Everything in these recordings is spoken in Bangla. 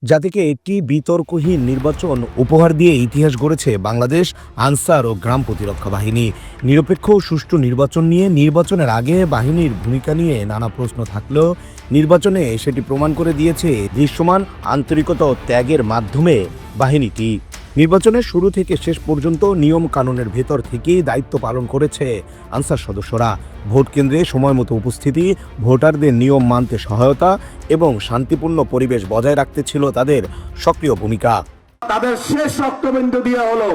জাতিকে একটি বিতর্কহীন নির্বাচন উপহার দিয়ে ইতিহাস গড়েছে বাংলাদেশ আনসার ও গ্রাম প্রতিরক্ষা বাহিনী। নিরপেক্ষ ও সুষ্ঠু নির্বাচন নিয়ে নির্বাচনের আগে বাহিনীর ভূমিকা নিয়ে নানা প্রশ্ন থাকলেও নির্বাচনে সেটি প্রমাণ করে দিয়েছে দৃশ্যমান আন্তরিকতা ও ত্যাগের মাধ্যমে বাহিনীটি নির্বাচনের শুরু থেকে শেষ পর্যন্ত নিয়ম কানুনের ভেতর থেকেই দায়িত্ব পালন করেছে আনসার সদস্যরা। ভোট কেন্দ্রে সময়মতো উপস্থিতি, ভোটারদের নিয়ম মানতে সহায়তা এবং শান্তিপূর্ণ পরিবেশ বজায় রাখতে ছিল তাদের সক্রিয় ভূমিকা। তাদের শেষ রক্তবিন্দু দিয়ে হলো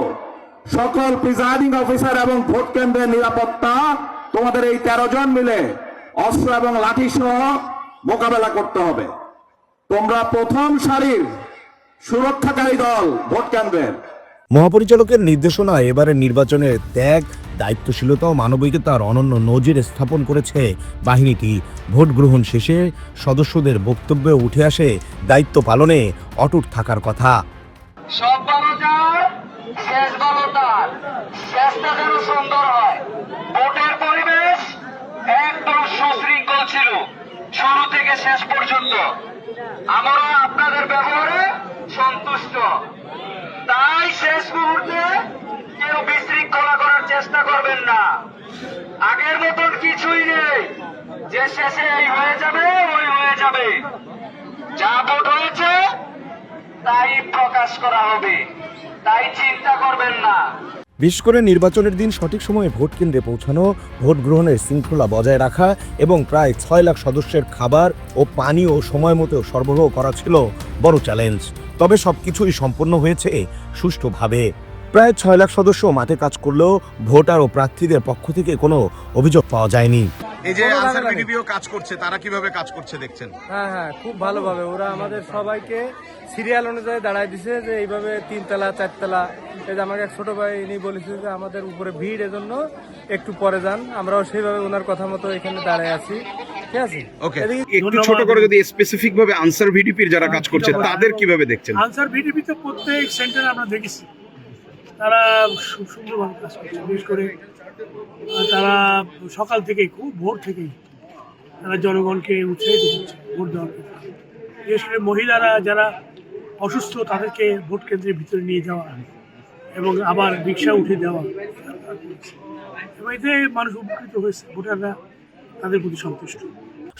সকল প্রিজাইডিং অফিসার এবং ভোট কেন্দ্রের নিরাপত্তা তোমাদের এই 13 জন মিলে অস্ত্র এবং লাঠি সহ মোকাবেলা করতে হবে। তোমরা প্রথম সারির সুরক্ষাকারী দল ভোট কেন্দ্রের। মহাপরিচালকের নির্দেশনায় এবারের নির্বাচনের ত্যাগ, দায়িত্বশীলতা ও মানবিকতার অনন্য নজির স্থাপন করেছে বাহিনীটি। ভোট গ্রহণ শেষে সদস্যদের বক্তব্যে উঠে আসে দায়িত্ব পালনে অটুট থাকার কথা। সব ভালো যার শেষ ভালো তার, শেষটা যেন সুন্দর হয়। ভোটের পরিবেশ একদম সুশৃঙ্খল ছিল শুরু থেকে শেষ পর্যন্ত। আমরা আপনাদের ব্যবহারে সন্তুষ্ট, তাই শেষ মুহূর্তে কেউ বিশৃঙ্খলা করার চেষ্টা করবেন না। আগের মতন কিছুই নেই যে শেষে এই হয়ে যাবে ওই হয়ে যাবে। যা ভোট হয়েছে তাই প্রকাশ করা হবে, তাই চিন্তা করবেন না। বিশেষ করে নির্বাচনের দিন সঠিক সময়ে ভোট কেন্দ্রে পৌঁছানো, ভোট গ্রহণের শৃঙ্খলা বজায় রাখা এবং প্রায় 6 লাখ সদস্যের খাবার ও পানীয় সময় মতো সরবরাহ করা ছিল বড় চ্যালেঞ্জ। তবে সবকিছুই সম্পন্ন হয়েছে সুষ্ঠুভাবে। প্রায় 6 লাখ সদস্য মাঠে কাজ করলেও ভোটার ও প্রার্থীদের পক্ষ থেকে কোনো অভিযোগ পাওয়া যায়নি। এই যে আনসার ভিডিপিও কাজ করছে, তারা কিভাবে কাজ করছে দেখছেন? হ্যাঁ, খুব ভালোভাবে ওরা আমাদের সবাইকে সিরিয়াল অনুযায়ী দাঁড়ায় দিছে, যে এইভাবে 3 তলা 4 তলা। এই যে আমাকে এক ছোট ভাই ইনি বলেছে যে আমাদের উপরে ভিড়, এজন্য একটু পরে যান। আমরাও সেইভাবে ওনার কথা মতো এখানে দাঁড়ায় আছি। ঠিক আছে, ওকে। একটু ছোট করে যদি স্পেসিফিক ভাবে আনসার ভিডিপির যারা কাজ করছে তাদের কিভাবে দেখছেন? আনসার ভিডিপিতে প্রত্যেক সেন্টারে আমরা দেখেছি তারা খুব সুন্দরভাবে কাজ করছে। বিশেষ করে তারা সকাল থেকেই, খুব ভোর থেকেই তারা জনগণকে উৎসাহিত করছে ভোট দেওয়ার ক্ষেত্রে। বিশেষ করে মহিলারা যারা অসুস্থ তাদেরকে ভোট কেন্দ্রের ভিতরে নিয়ে যাওয়া এবং আবার রিক্সা উঠে দেওয়া, এবং এতে মানুষ উপকৃত হয়েছে, ভোটাররা তাদের প্রতি সন্তুষ্ট।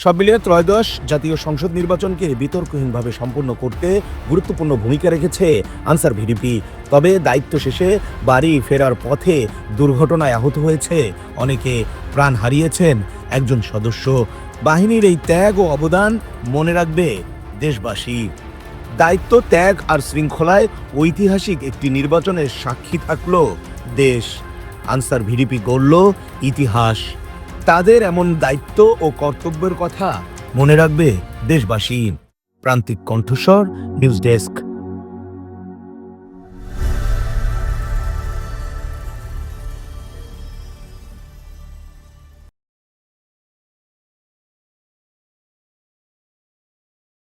সব মিলিয়ে ত্রয়োদশ জাতীয় সংসদ নির্বাচনকে বিতর্কহীনভাবে সম্পন্ন করতে গুরুত্বপূর্ণ ভূমিকা রেখেছে আনসার ভিডিপি। তবে দায়িত্ব শেষে বাড়ি ফেরার পথে দুর্ঘটনায় আহত হয়েছে অনেকে, প্রাণ হারিয়েছেন একজন সদস্য। বাহিনীর এই ত্যাগ ও অবদান মনে রাখবে দেশবাসী। দায়িত্ব, ত্যাগ আর শৃঙ্খলায় ঐতিহাসিক একটি নির্বাচনের সাক্ষী থাকলো দেশ। আনসার ভিডিপি গড়ল ইতিহাস। তাদের এমন দায়িত্ব ও কর্তব্যের কথা মনে রাখবে দেশবাসী। প্রান্তিক কণ্ঠস্বর, নিউজ ডেস্ক।